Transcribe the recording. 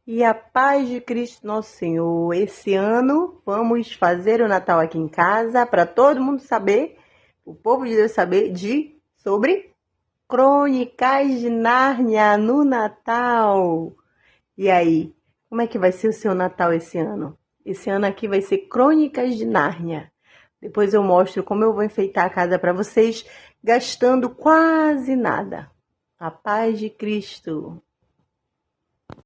E a paz de Cristo Nosso Senhor. Esse ano vamos fazer o Natal aqui em casa para todo mundo saber, o povo de Deus saber sobre Crônicas de Nárnia no Natal. E aí, como é que vai ser o seu Natal esse ano? Esse ano aqui vai ser Crônicas de Nárnia. Depois eu mostro como eu vou enfeitar a casa para vocês, gastando quase nada. A paz de Cristo.